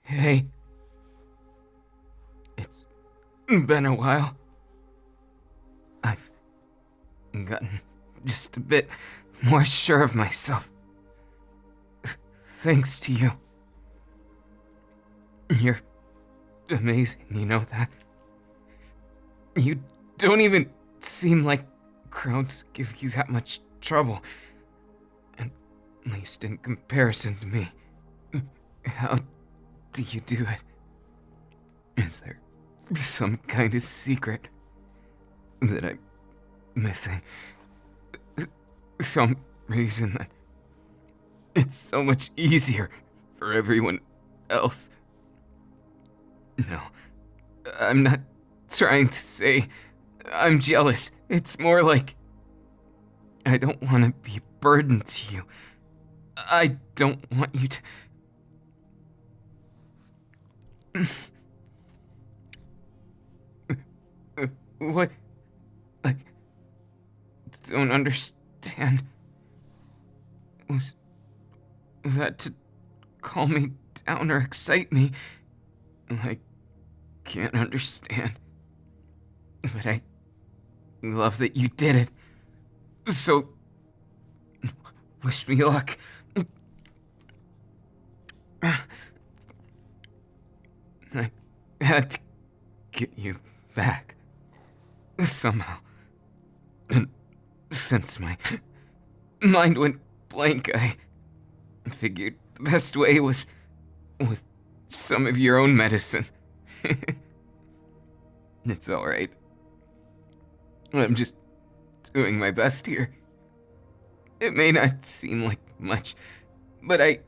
Hey, it's been a while. I've gotten just a bit more sure of myself. Thanks to you. You're amazing, you know that? You don't even seem like crowds give you that much trouble. At least in comparison to me. How do you do it? Is there some kind of secret that I'm missing? Some reason that it's so much easier for everyone else? No, I'm not trying to say I'm jealous. It's more like I don't want to be a burden to you. I don't want you to... What? I don't understand. Was that to calm me down or excite me? I can't understand. But I love that you did it. So, wish me luck. I had to get you back. Somehow. And since my mind went blank, I figured the best way was with some of your own medicine. It's alright. I'm just doing my best here. It may not seem like much, but I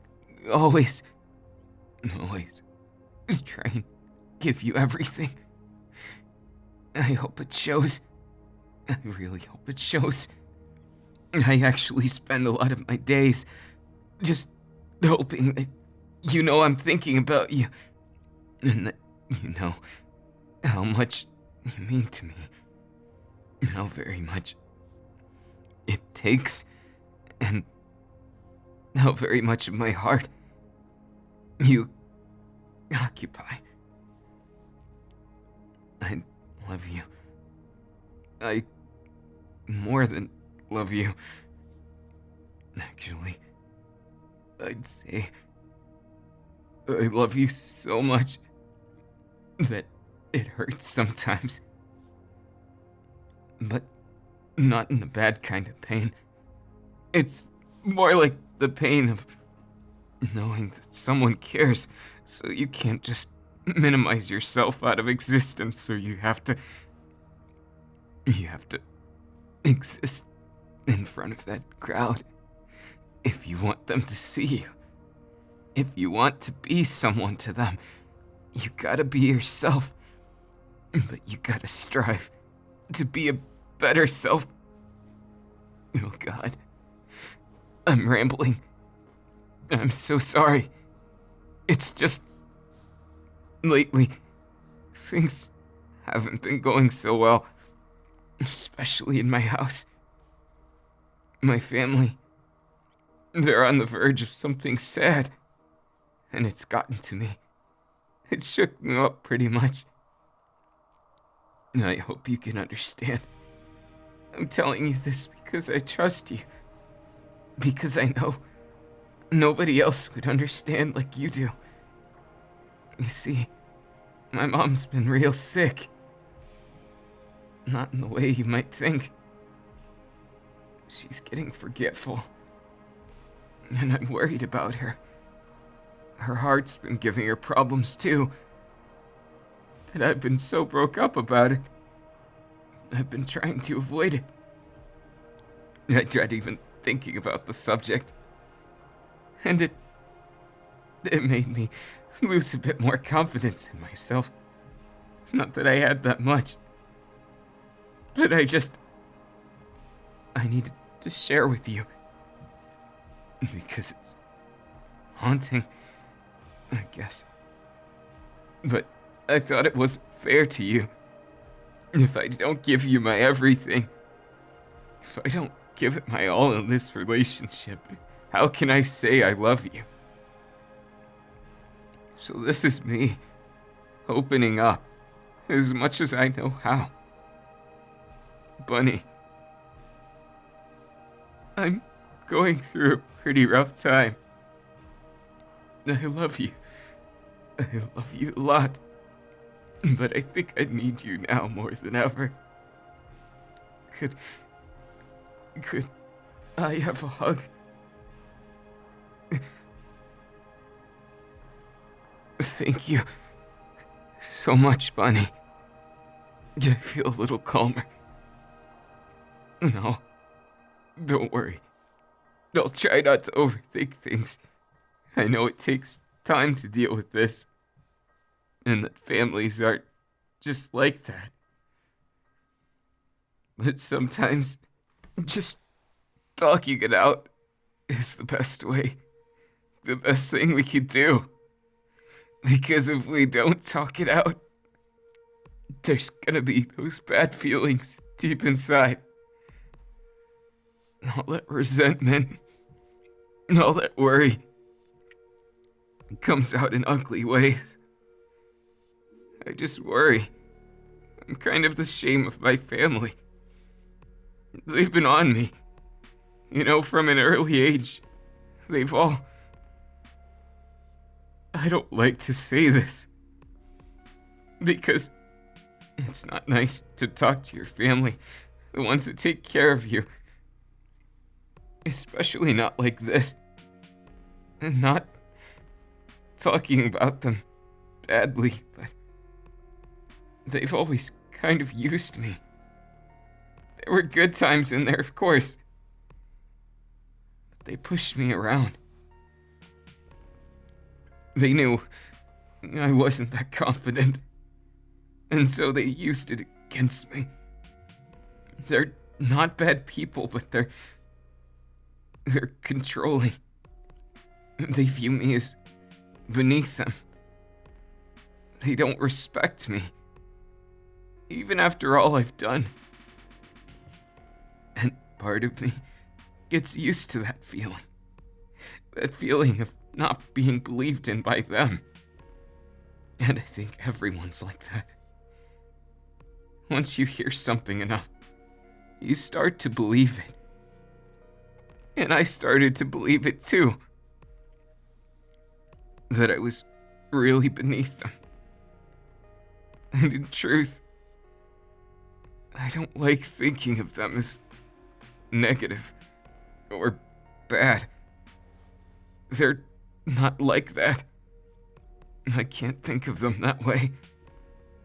always try and give you everything. I hope it shows. I really hope it shows. I actually spend a lot of my days just hoping that you know I'm thinking about you, and that you know how much you mean to me, how very much it takes, and how very much of my heart you occupy. I love you. I more than love you. Actually, I'd say I love you so much that it hurts sometimes. But not in the bad kind of pain. It's more like the pain of knowing that someone cares, so you can't just minimize yourself out of existence, so you have to exist in front of that crowd if you want them to see you. If you want to be someone to them, you gotta be yourself. But you gotta strive to be a better self. Oh God, I'm rambling. I'm so sorry. It's just, lately, things haven't been going so well, especially in my house. My family, they're on the verge of something sad, and it's gotten to me. It shook me up pretty much. And I hope you can understand. I'm telling you this because I trust you. Because I know nobody else would understand like you do. You see, my mom's been real sick. Not in the way you might think. She's getting forgetful. And I'm worried about her. Her heart's been giving her problems too. And I've been so broke up about it. I've been trying to avoid it. I dread even thinking about the subject. And it made me lose a bit more confidence in myself. Not that I had that much. But I needed to share with you. Because it's haunting, I guess. But I thought it wasn't fair to you. If I don't give you my everything, if I don't give it my all in this relationship, how can I say I love you? So this is me, opening up, as much as I know how. Bunny, I'm going through a pretty rough time. I love you. I love you a lot. But I think I need you now more than ever. Could I have a hug? Thank you so much, Bunny. I feel a little calmer. No, don't worry. I'll try not to overthink things. I know it takes time to deal with this, and that families aren't just like that. But sometimes, just talking it out is the best way. The best thing we could do. Because if we don't talk it out, there's gonna be those bad feelings deep inside. All that resentment, all that worry comes out in ugly ways. I just worry. I'm kind of the shame of my family. They've been on me. You know, from an early age. They've all... I don't like to say this. Because it's not nice to talk to your family, the ones that take care of you. Especially not like this. And not talking about them badly, but they've always kind of used me. There were good times in there, of course. But they pushed me around. They knew I wasn't that confident, and so they used it against me. They're not bad people, but they're controlling. They view me as beneath them. They don't respect me, even after all I've done. And part of me gets used to that feeling of not being believed in by them. And I think everyone's like that. Once you hear something enough, you start to believe it. And I started to believe it too. That I was really beneath them. And in truth, I don't like thinking of them as negative or bad. They're not like that. I can't think of them that way.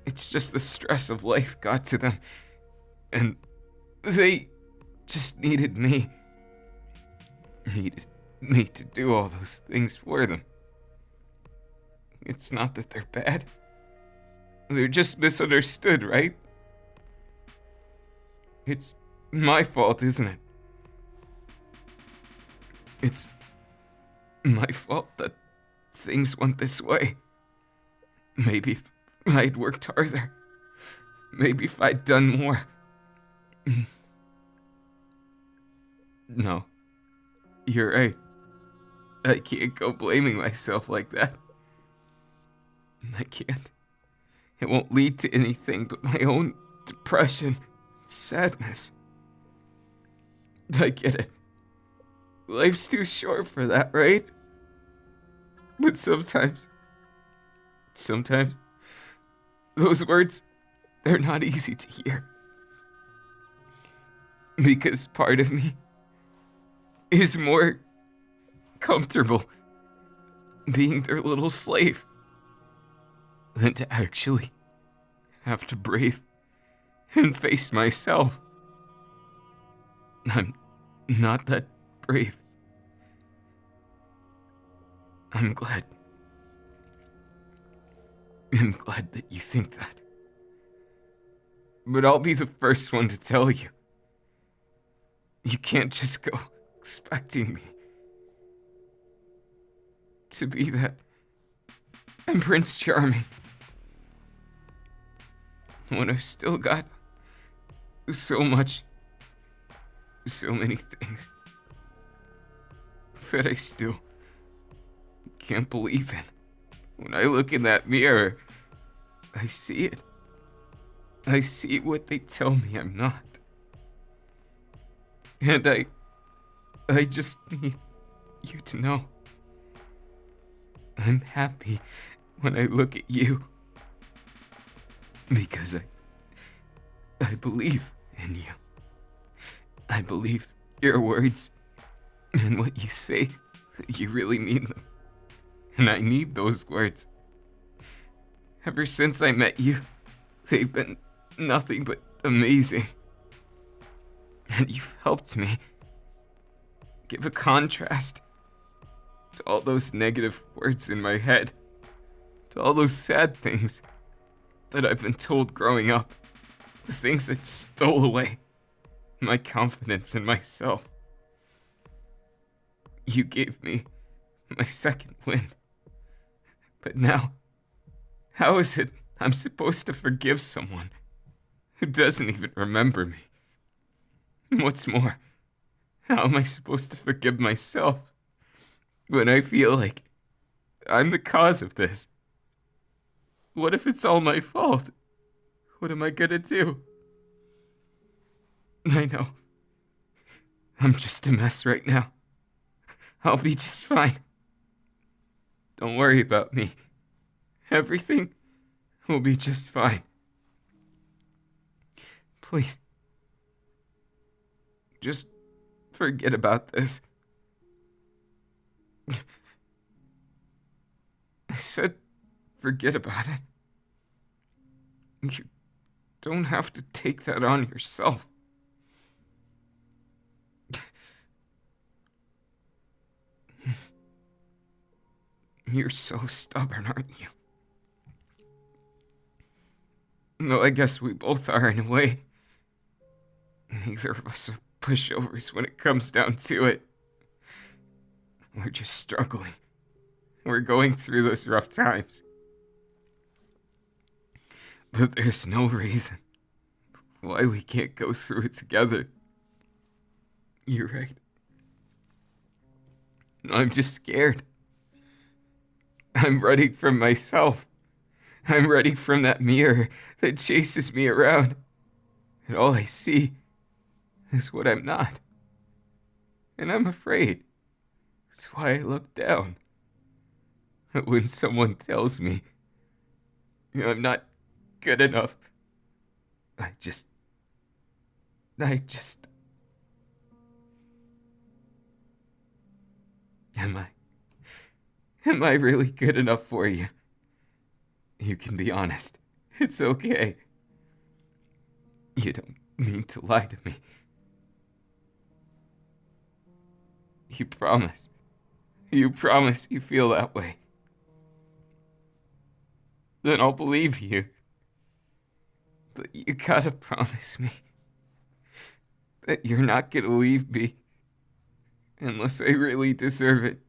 It's just the stress of life got to them. And they just needed me. Needed me to do all those things for them. It's not that they're bad. They're just misunderstood, right? It's my fault, isn't it? It's my fault that things went this way. Maybe if I'd worked harder. Maybe if I'd done more. No. You're right. I can't go blaming myself like that. I can't. It won't lead to anything but my own depression and sadness. I get it. Life's too short for that, right? But sometimes, those words, they're not easy to hear. Because part of me is more comfortable being their little slave than to actually have to brave and face myself. I'm not that brave. I'm glad that you think that. But I'll be the first one to tell you. You can't just go expecting me to be that I'm Prince Charming when I've still got so many things that I still can't believe in. When I look in that mirror, I see it. I see what they tell me I'm not. And I just need you to know. I'm happy when I look at you. Because I believe in you. I believe your words and what you say, you really mean them. And I need those words. Ever since I met you, they've been nothing but amazing. And you've helped me give a contrast to all those negative words in my head, to all those sad things that I've been told growing up, the things that stole away my confidence in myself. You gave me my second wind. But now, how is it I'm supposed to forgive someone who doesn't even remember me? What's more, how am I supposed to forgive myself when I feel like I'm the cause of this? What if it's all my fault? What am I gonna do? I know. I'm just a mess right now. I'll be just fine. Don't worry about me. Everything will be just fine. Please. Just forget about this. I said forget about it. You don't have to take that on yourself. You're so stubborn, aren't you? No, I guess we both are in a way. Neither of us are pushovers when it comes down to it. We're just struggling. We're going through those rough times. But there's no reason why we can't go through it together. You're right. I'm just scared. I'm running from myself. I'm running from that mirror that chases me around. And all I see is what I'm not. And I'm afraid. That's why I look down. But when someone tells me I'm not good enough, I just... Am I really good enough for you? You can be honest. It's okay. You don't mean to lie to me. You promise. You promise you feel that way. Then I'll believe you. But you gotta promise me that you're not gonna leave me unless I really deserve it.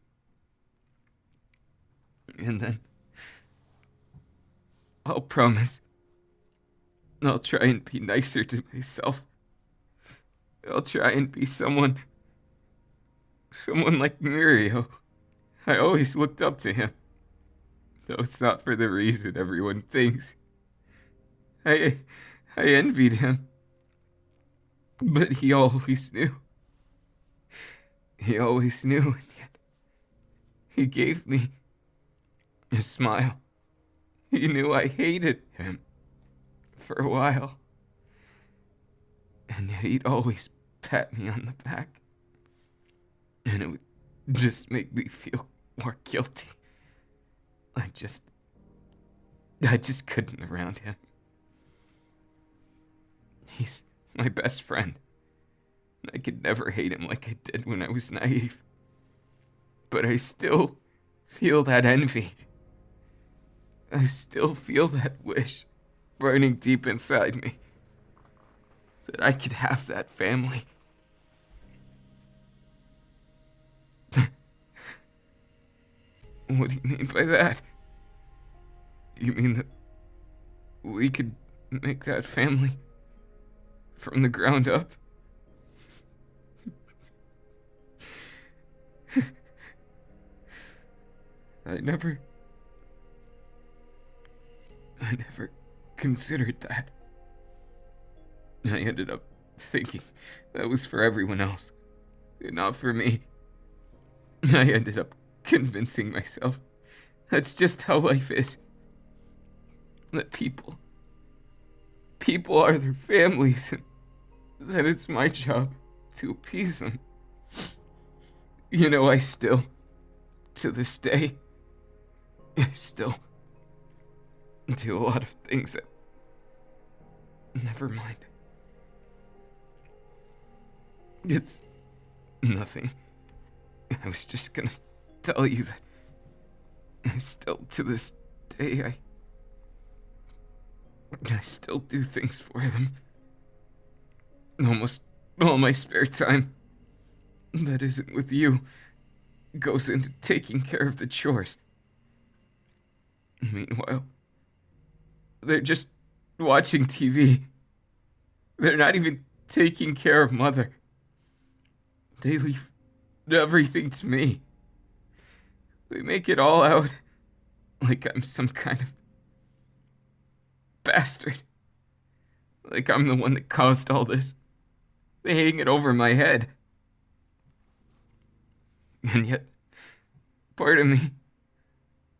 And then I'll promise I'll try and be nicer to myself. I'll try and be someone like Mirio. I always looked up to him. Though it's not for the reason everyone thinks. I envied him. But he always knew. He always knew, and yet he gave me a smile. He knew I hated him for a while. And yet he'd always pat me on the back. And it would just make me feel more guilty. I just couldn't around him. He's my best friend. And I could never hate him like I did when I was naive. But I still feel that envy. I still feel that wish burning deep inside me. That I could have that family. What do you mean by that? You mean that we could make that family from the ground up? I I never considered that. I ended up thinking that was for everyone else, not for me. I ended up convincing myself that's just how life is. That people are their families, and that it's my job to appease them. You know, I still, to this day, I still do a lot of things that... Never mind. It's nothing. I was just gonna tell you that I still, to this day, I still do things for them. Almost all my spare time that isn't with you goes into taking care of the chores. Meanwhile, they're just watching TV. They're not even taking care of Mother. They leave everything to me. They make it all out like I'm some kind of bastard. Like I'm the one that caused all this. They hang it over my head. And yet, part of me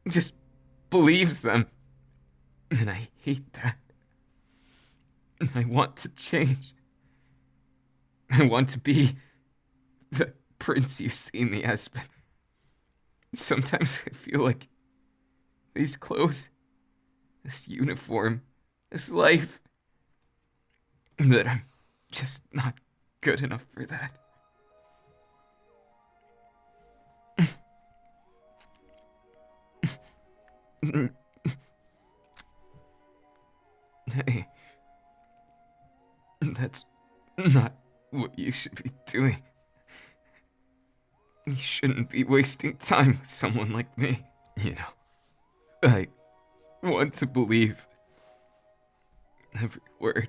just believes them. And I hate that. And I want to change. I want to be the prince you see me as, but sometimes I feel like these clothes, this uniform, this life, that I'm just not good enough for that. Hey, that's not what you should be doing. You shouldn't be wasting time with someone like me. You know, I want to believe every word.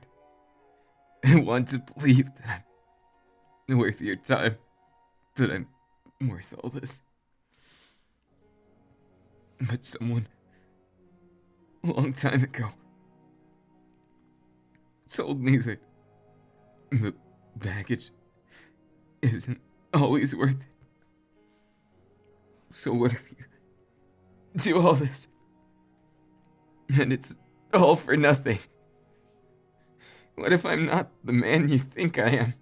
I want to believe that I'm worth your time, that I'm worth all this. But someone, a long time ago, told me that the baggage isn't always worth it. So what if you do all this, and it's all for nothing? What if I'm not the man you think I am?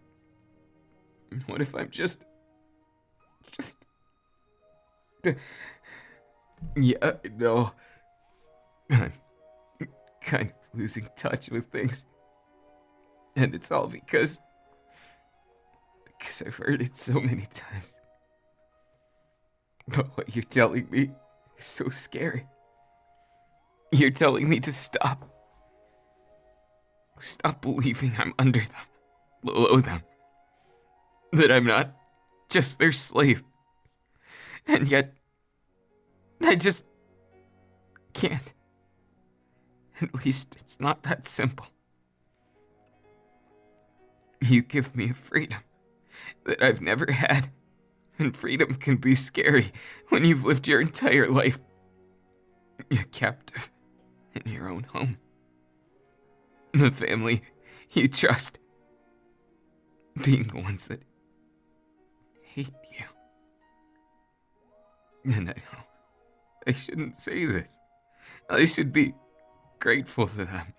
What if I'm just... Yeah, no. I'm kind of losing touch with things. And it's all because I've heard it so many times. But what you're telling me is so scary. You're telling me to stop. Stop believing I'm under them, below them. That I'm not just their slave. And yet, I just can't. At least it's not that simple. You give me a freedom that I've never had. And freedom can be scary when you've lived your entire life. You're captive in your own home. The family you trust being the ones that hate you. And I know I shouldn't say this. I should be grateful to them.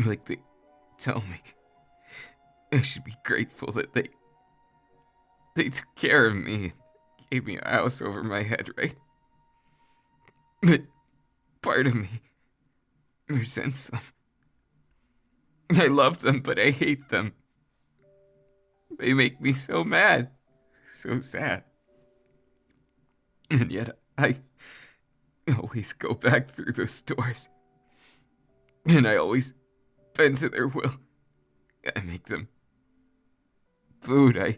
Like they tell me. I should be grateful that they took care of me and gave me a house over my head, right? But part of me resents them. I love them, but I hate them. They make me so mad, so sad. And yet I always go back through those doors. And I always bend to their will. I make them food. I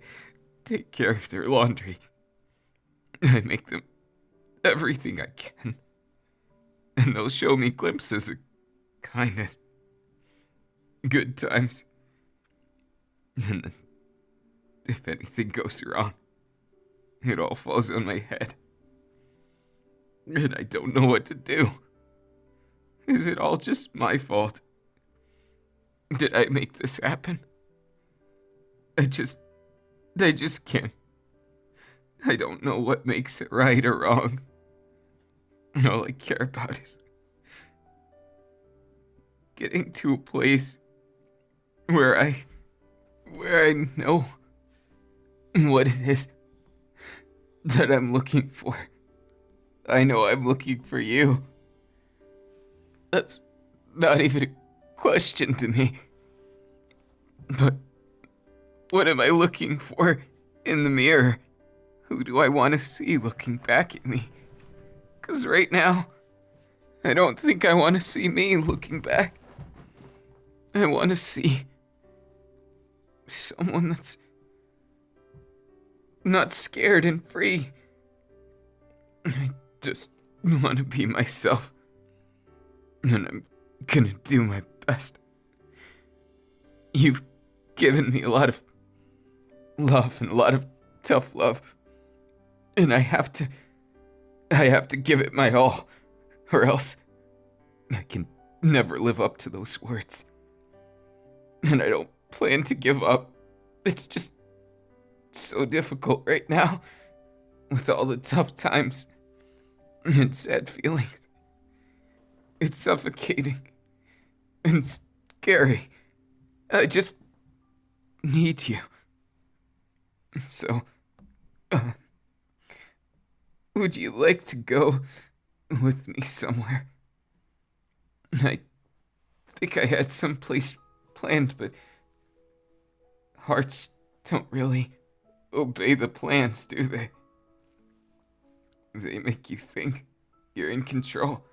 take care of their laundry. I make them everything I can. And they'll show me glimpses of kindness, good times. And then, if anything goes wrong, it all falls on my head. And I don't know what to do. Is it all just my fault? Did I make this happen? I just can't. I don't know what makes it right or wrong. All I care about is getting to a place where I know what it is that I'm looking for. I know I'm looking for you. That's not even a question to me. But what am I looking for in the mirror? Who do I want to see looking back at me? 'Cause right now, I don't think I want to see me looking back. I want to see someone that's not scared and free. I just want to be myself. And I'm gonna do my best. You've given me a lot of love and a lot of tough love. And I have to give it my all, or else I can never live up to those words. And I don't plan to give up. It's just so difficult right now, with all the tough times and sad feelings. It's suffocating and scary. I just need you. So, would you like to go with me somewhere? I think I had some place planned, but hearts don't really obey the plans, do they? They make you think you're in control,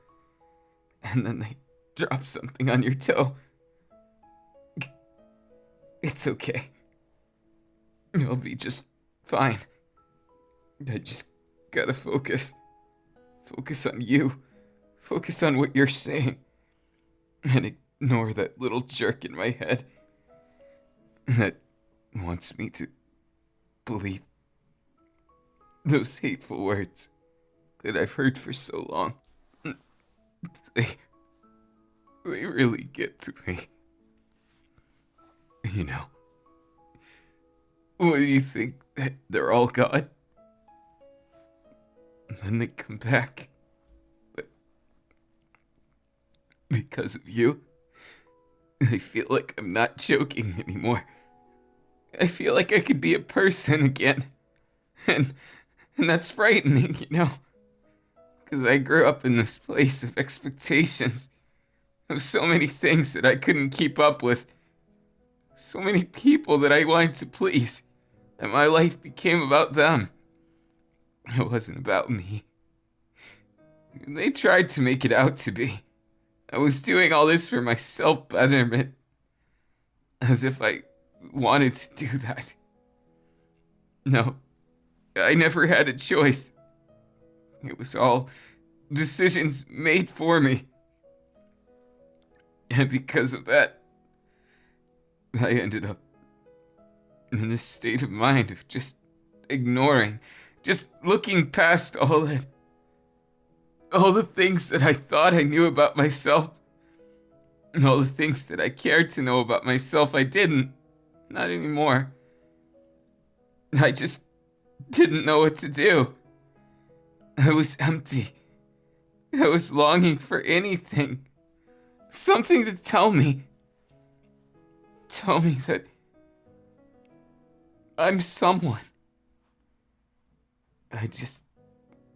and then they drop something on your toe. It's okay. You'll be just fine. I just gotta focus. Focus on you. Focus on what you're saying. And ignore that little jerk in my head that wants me to believe those hateful words that I've heard for so long. They really get to me. You know, what do you think, that they're all gone? And then they come back. But because of you, I feel like I'm not joking anymore. I feel like I could be a person again. And that's frightening, you know? Because I grew up in this place of expectations, of so many things that I couldn't keep up with, so many people that I wanted to please, and my life became about them. It wasn't about me. And they tried to make it out to be. I was doing all this for my self-betterment, as if I wanted to do that. No, I never had a choice. It was all decisions made for me. And because of that, I ended up in this state of mind of just ignoring, just looking past all that. All the things that I thought I knew about myself. And all the things that I cared to know about myself, I didn't. Not anymore. I just didn't know what to do. I was empty. I was longing for anything. Something to tell me. Tell me that I'm someone. I just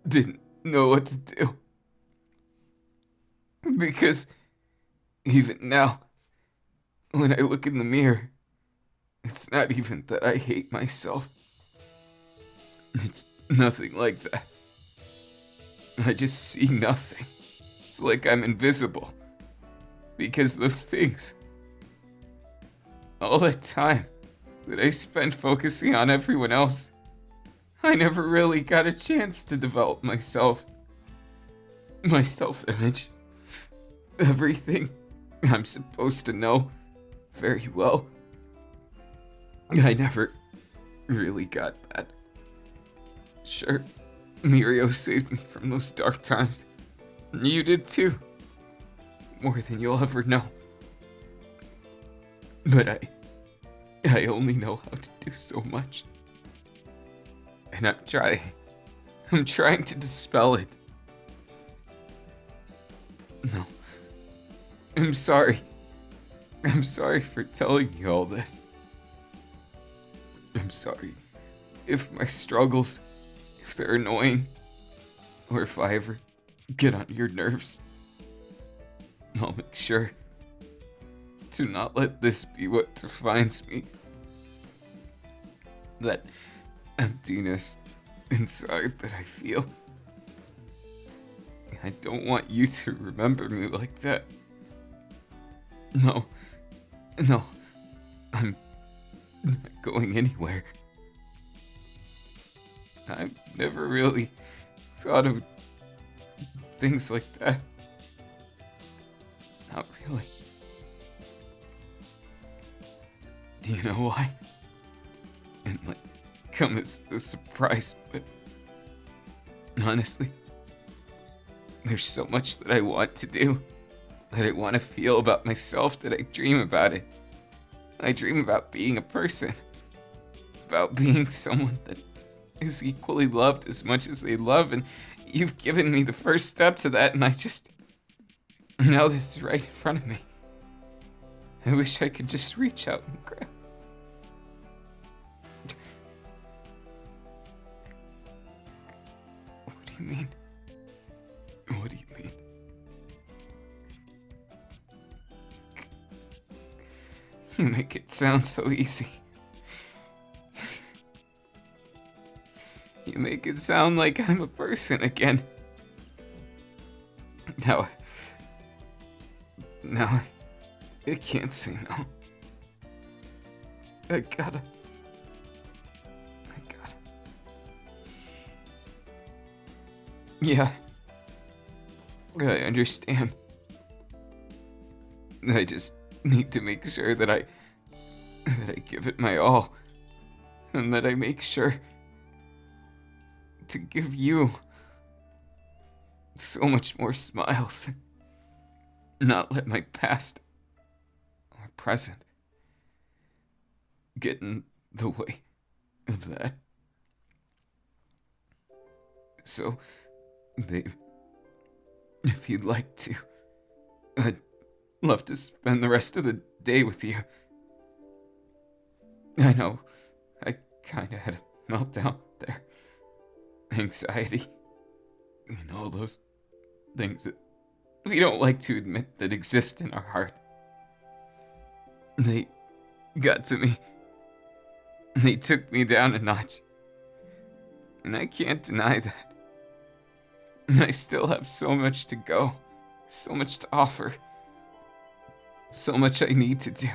didn't know what to do. Because even now, when I look in the mirror, it's not even that I hate myself. It's nothing like that. I just see nothing. It's like I'm invisible. Because those things, all that time that I spent focusing on everyone else, I never really got a chance to develop myself. My self-image. Everything I'm supposed to know very well. I never really got that. Sure, Mirio saved me from those dark times. You did too. more than you'll ever know. But I only know how to do so much. And I'm trying to dispel it. No. I'm sorry. I'm sorry for telling you all this. I'm sorry if my struggles, if they're annoying, or if I ever get on your nerves. I'll make sure to not let this be what defines me. That emptiness inside that I feel. I don't want you to remember me like that. No, I'm not going anywhere. I've never really thought of things like that. Not really. Do you know why? It might come as a surprise, but honestly, there's so much that I want to do, that I want to feel about myself, that I dream about it. I dream about being a person, about being someone that is equally loved as much as they love, and you've given me the first step to that, and now this is right in front of me. I wish I could just reach out and grab. What do you mean? What do you mean? You make it sound so easy. You make it sound like I'm a person again. Now I can't say no. I gotta. Yeah. I understand. I just need to make sure that I give it my all. And that I make sure to give you so much more smiles. Not let my past or present get in the way of that. So, babe, if you'd like to, I'd love to spend the rest of the day with you. I know, I kinda had a meltdown there. Anxiety, and all those things that we don't like to admit that exist in our heart. They got to me. They took me down a notch. And I can't deny that. And I still have so much to go, so much to offer, so much I need to do.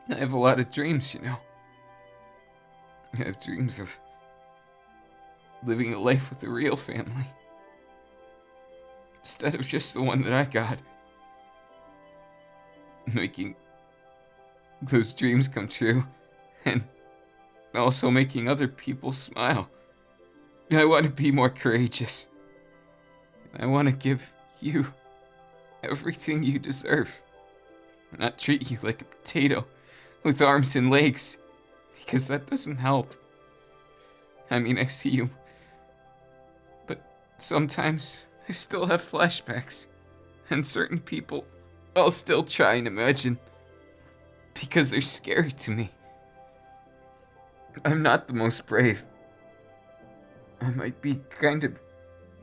I have a lot of dreams, you know. I have dreams of living a life with a real family, instead of just the one that I got. Making those dreams come true, and also making other people smile. I want to be more courageous. I want to give you everything you deserve. Not treat you like a potato with arms and legs, because that doesn't help. I mean, I see you, but sometimes I still have flashbacks, and certain people I'll still try and imagine, because they're scary to me. I'm not the most brave. I might be kind of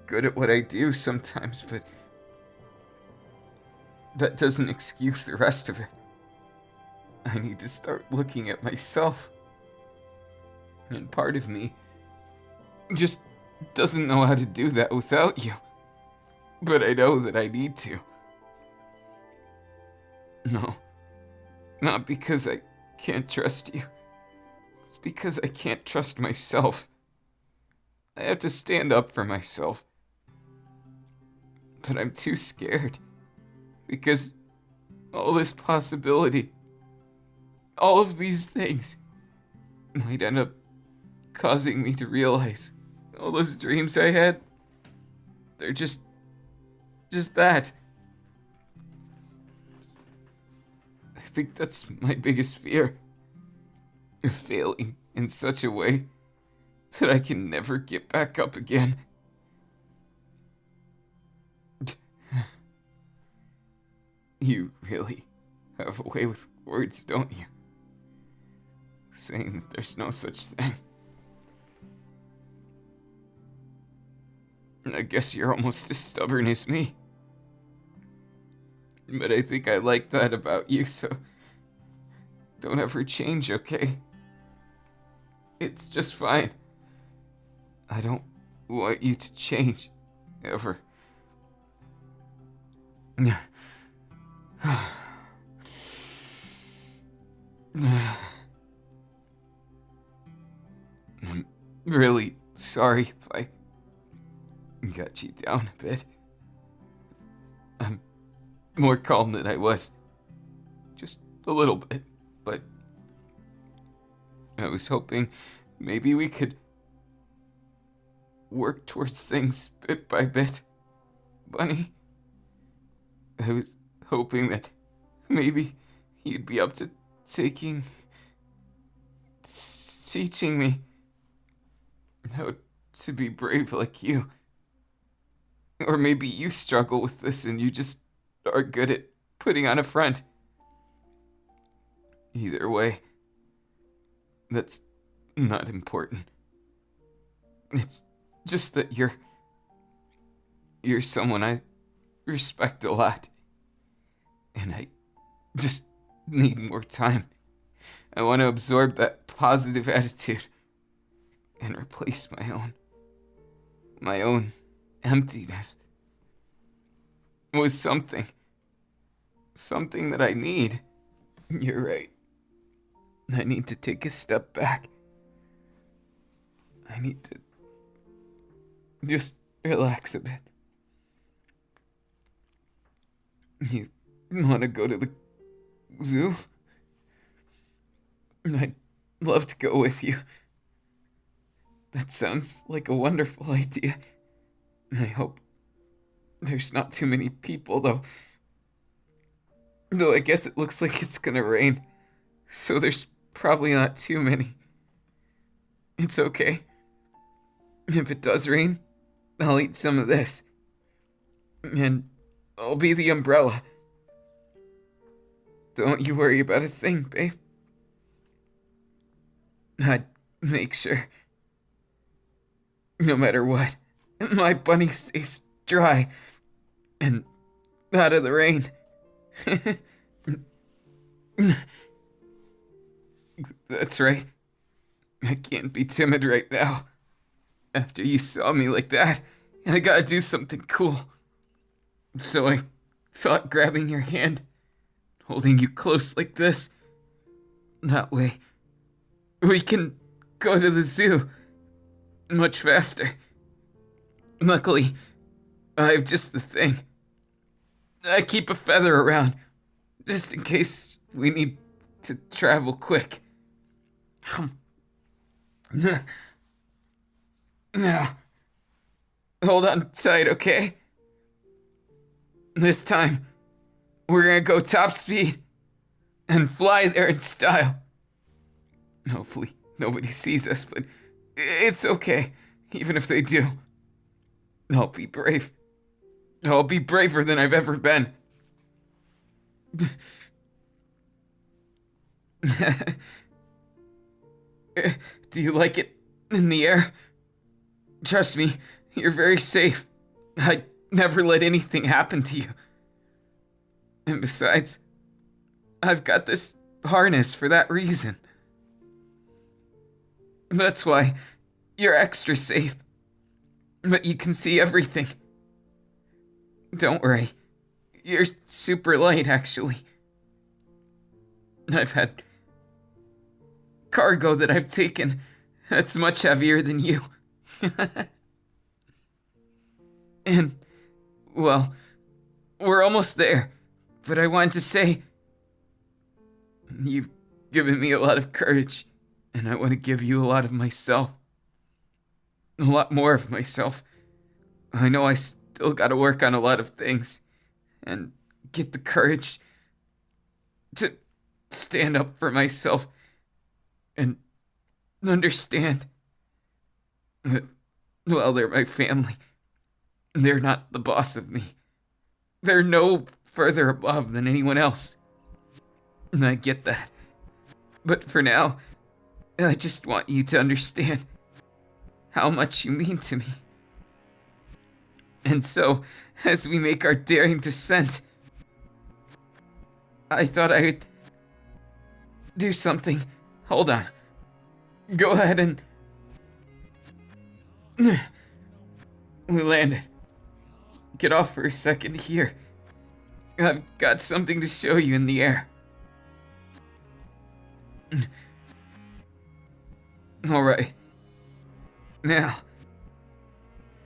good at what I do sometimes, but that doesn't excuse the rest of it. I need to start looking at myself. And part of me just doesn't know how to do that without you. But I know that I need to. No, not because I can't trust you. It's because I can't trust myself. I have to stand up for myself. But I'm too scared. Because all this possibility, all of these things, might end up causing me to realize all those dreams I had, they're just that. think that's my biggest fear. Failing in such a way that I can never get back up again. You really have a way with words, don't you? Saying that there's no such thing. I guess you're almost as stubborn as me. But I think I like that about you, so don't ever change, okay? It's just fine. I don't want you to change, ever. I'm really sorry if I got you down a bit. I'm more calm than I was. Just a little bit, but I was hoping maybe we could work towards things bit by bit, Bunny. I was hoping that maybe you'd be up to teaching me how to be brave like you. Or maybe you struggle with this and you just are good at putting on a front. Either way, that's not important. It's just that you're someone I respect a lot. And I just need more time. I want to absorb that positive attitude and replace my own emptiness with something that I need. You're right. I need to take a step back. I need to just relax a bit. You want to go to the zoo? I'd love to go with you. That sounds like a wonderful idea. I hope there's not too many people, though. Though I guess it looks like it's gonna rain, so there's probably not too many. It's okay. If it does rain, I'll eat some of this. And I'll be the umbrella. Don't you worry about a thing, babe. I'd make sure, no matter what, my bunny stays dry and out of the rain. That's right. I can't be timid right now. After you saw me like that, I gotta do something cool. So I thought grabbing your hand, holding you close like this, that way we can go to the zoo much faster. Luckily, I have just the thing. I keep a feather around, just in case we need to travel quick. Now, hold on tight, okay? This time, we're gonna go top speed and fly there in style. Hopefully, nobody sees us, but it's okay, even if they do. I'll be brave. I'll be braver than I've ever been. Do you like it in the air? Trust me, you're very safe. I'd never let anything happen to you. And besides, I've got this harness for that reason. That's why you're extra safe. But you can see everything. Don't worry. You're super light, actually. I've had cargo that I've taken that's much heavier than you. And, well, we're almost there. But I wanted to say, you've given me a lot of courage, and I want to give you a lot of myself. A lot more of myself. I know I still gotta work on a lot of things, and get the courage to stand up for myself and understand that, well, they're my family. They're not the boss of me. They're no further above than anyone else. And I get that. But for now, I just want you to understand how much you mean to me. And so, as we make our daring descent, I thought I'd do something. Hold on. Go ahead and... We landed. Get off for a second here. I've got something to show you in the air. Alright. Now,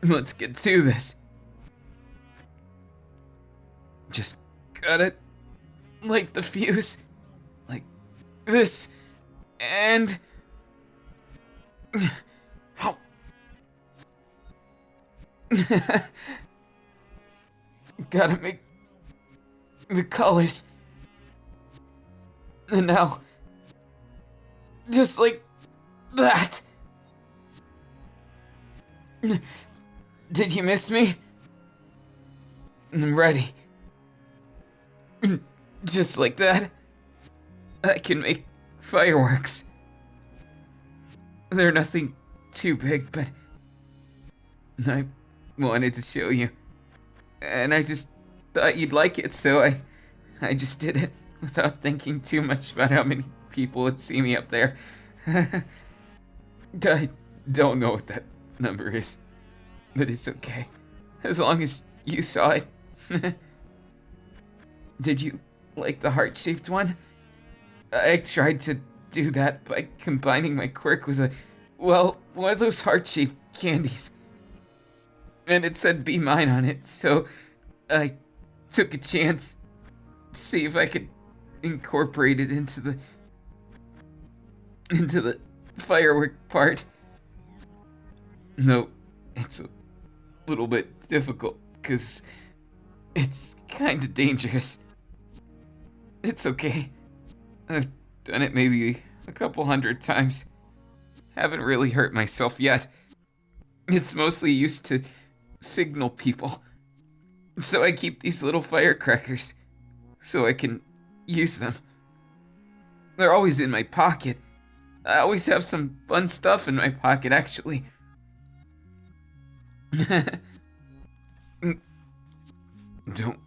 let's get to this. Just gotta light the fuse. Like this. And... Oh. Gotta make the colors. And now, just like that. Did you miss me? I'm ready. Just like that, I can make fireworks. They're nothing too big, but I wanted to show you. And I just thought you'd like it, so I just did it without thinking too much about how many people would see me up there. I don't know what that number is, but it's okay, as long as you saw it. Did you like the heart-shaped one? I tried to do that by combining my quirk with one of those heart-shaped candies. And it said "Be Mine" on it, so I took a chance to see if I could incorporate it into the firework part. No, it's a little bit difficult, because it's kinda dangerous. It's okay. I've done it maybe a couple 100 times. Haven't really hurt myself yet. It's mostly used to signal people. So I keep these little firecrackers so I can use them. They're always in my pocket. I always have some fun stuff in my pocket, actually. Don't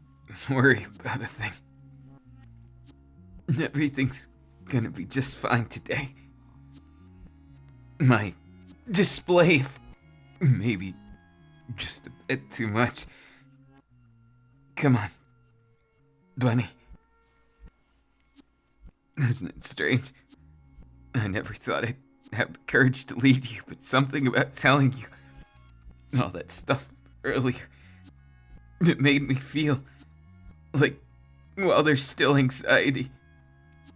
worry about a thing. Everything's gonna be just fine today. My display, maybe just a bit too much. Come on, Bunny. Isn't it strange? I never thought I'd have the courage to lead you, but something about telling you all that stuff earlier, it made me feel like, well, there's still anxiety,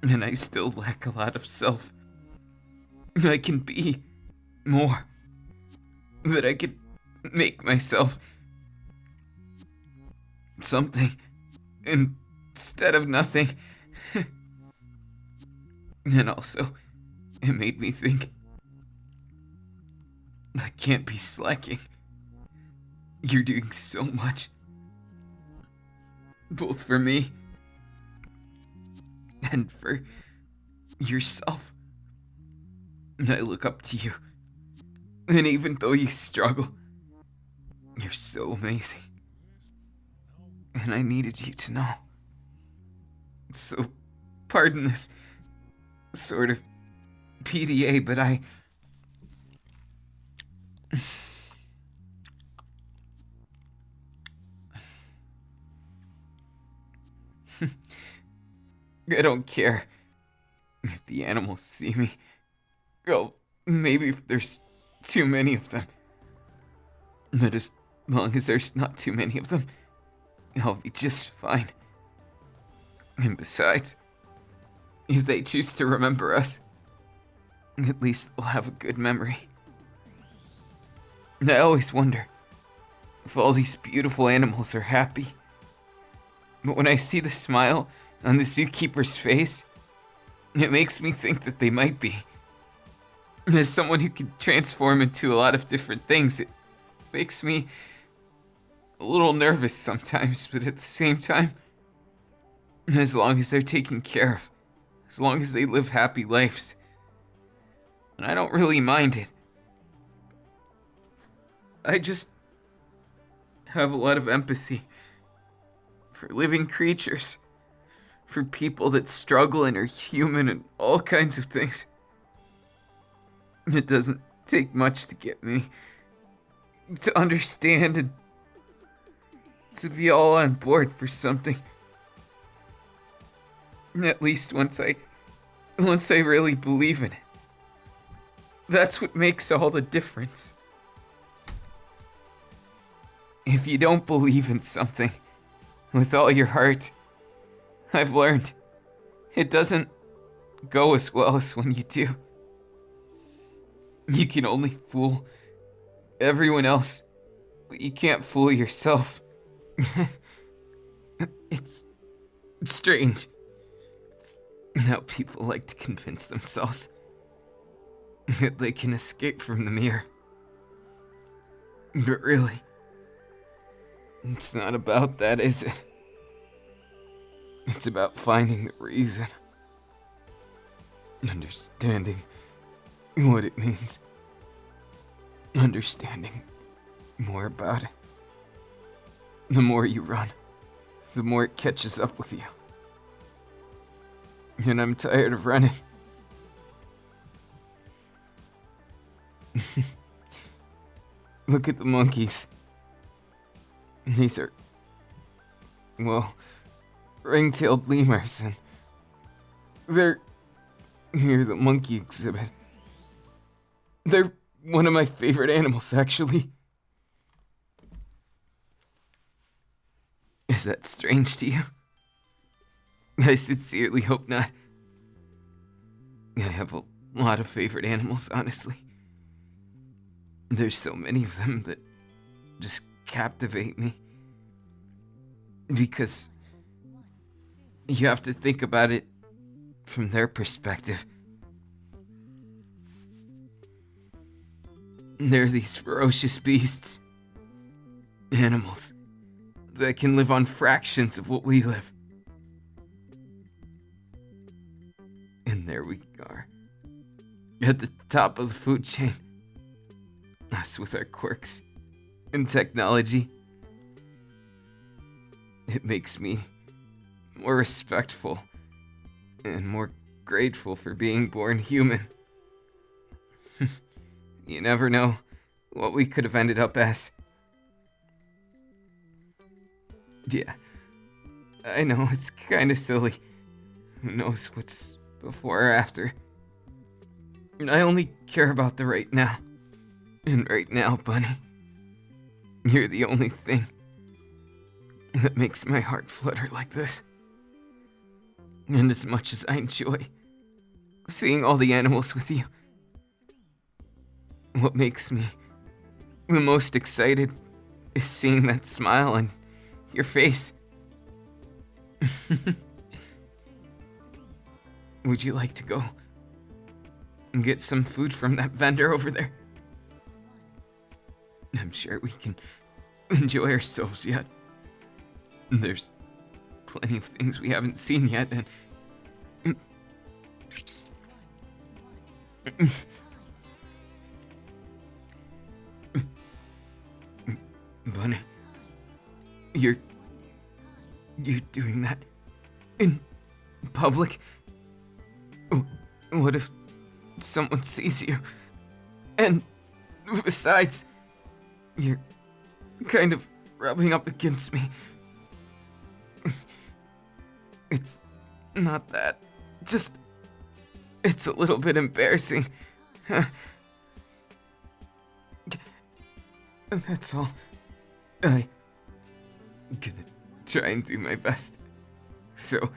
and I still lack a lot of self. I can be more. That I could make myself something instead of nothing. And also, it made me think, I can't be slacking. You're doing so much. Both for me and for yourself. And I look up to you. And even though you struggle, you're so amazing. And I needed you to know. So, pardon this sort of PDA, but I don't care if the animals see me. Well, maybe if there's too many of them. But as long as there's not too many of them, I'll be just fine. And besides, if they choose to remember us, at least they'll have a good memory. And I always wonder if all these beautiful animals are happy. But when I see the smile on the zookeeper's face, It makes me think that they might be. As someone who can transform into a lot of different things, it makes me a little nervous sometimes, but at the same time, as long as they're taken care of, as long as they live happy lives, and I don't really mind it. I just have a lot of empathy for living creatures, for people that struggle and are human and all kinds of things. It doesn't take much to get me to understand and to be all on board for something. At least once I really believe in it. That's what makes all the difference. If you don't believe in something with all your heart, I've learned it doesn't go as well as when you do. You can only fool everyone else, but you can't fool yourself. It's strange how people like to convince themselves that they can escape from the mirror. But really, it's not about that, is it? It's about finding the reason. Understanding what it means. Understanding more about it. The more you run, the more it catches up with you. And I'm tired of running. Look at the monkeys. These are, well, ring-tailed lemurs, and they're near the monkey exhibit. They're one of my favorite animals, actually. Is that strange to you? I sincerely hope not. I have a lot of favorite animals, honestly. There's so many of them that just captivate me. Because you have to think about it from their perspective. They're these ferocious beasts. Animals that can live on fractions of what we live. And there we are, at the top of the food chain. Us with our quirks and technology. It makes me more respectful and more grateful for being born human. You never know what we could have ended up as. Yeah, I know it's kind of silly. Who knows what's before or after? I only care about the right now. And right now, Bunny, you're the only thing that makes my heart flutter like this. And as much as I enjoy seeing all the animals with you, what makes me the most excited is seeing that smile on your face. Would you like to go and get some food from that vendor over there? I'm sure we can enjoy ourselves yet. There's plenty of things we haven't seen yet, and Bunny, you're doing that in public? What if someone sees you? And besides, you're kind of rubbing up against me. It's not that. Just, it's a little bit embarrassing. That's all. I'm gonna try and do my best. So,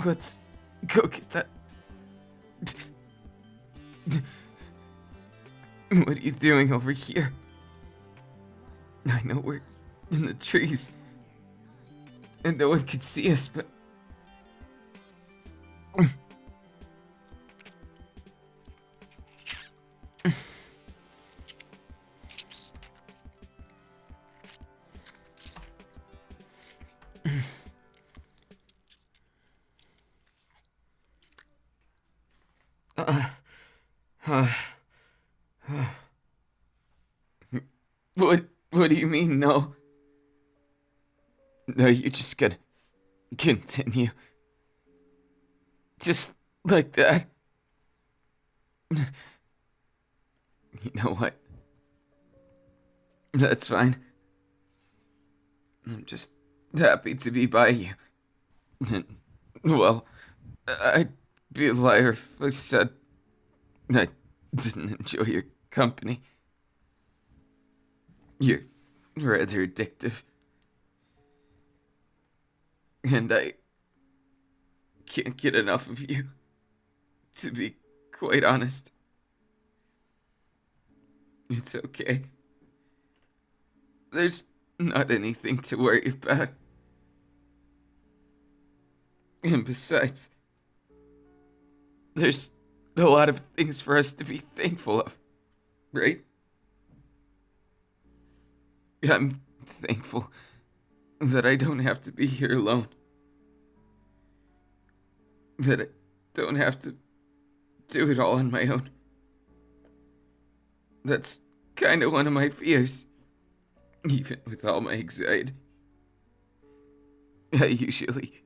let's go get that. What are you doing over here? I know we're in the trees, and no one could see us, but What do you mean, no? No, you're just gonna continue. Just like that. You know what? That's fine. I'm just happy to be by you. Well, I'd be a liar if I said I didn't enjoy your company. You're rather addictive. And I can't get enough of you, to be quite honest. It's okay. There's not anything to worry about. And besides, there's a lot of things for us to be thankful of, right? I'm thankful that I don't have to be here alone. That I don't have to do it all on my own. That's kind of one of my fears, even with all my anxiety. I usually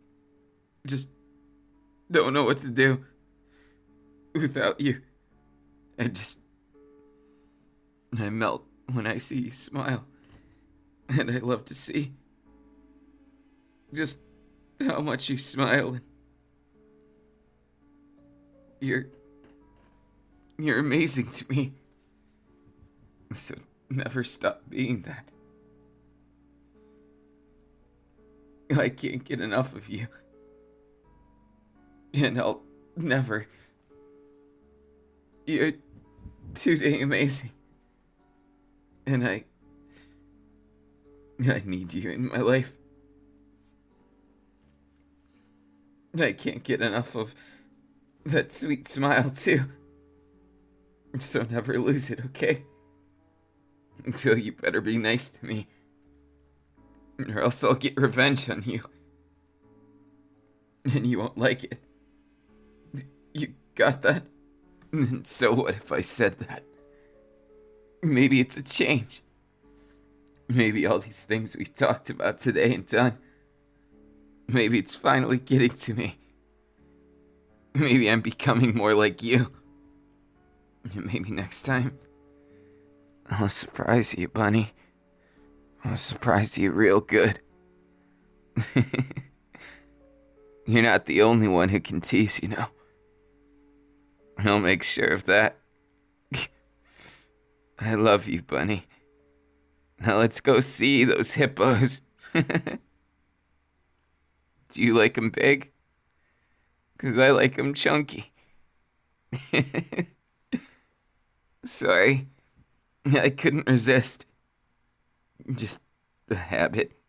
just don't know what to do without you. I melt when I see you smile. And I love to see just how much you smile. You're amazing to me. So never stop being that. I can't get enough of you. And I'll never. You're too dang amazing. And I need you in my life. I can't get enough of that sweet smile, too. So never lose it, okay? Until you better be nice to me. Or else I'll get revenge on you. And you won't like it. You got that? So what if I said that? Maybe it's a change. Maybe all these things we've talked about today and done. Maybe it's finally getting to me. Maybe I'm becoming more like you. And maybe next time, I'll surprise you, Bunny. I'll surprise you real good. You're not the only one who can tease, you know. I'll make sure of that. I love you, Bunny. Now let's go see those hippos. Do you like them big? 'Cause I like them chunky. Sorry. I couldn't resist. Just a habit.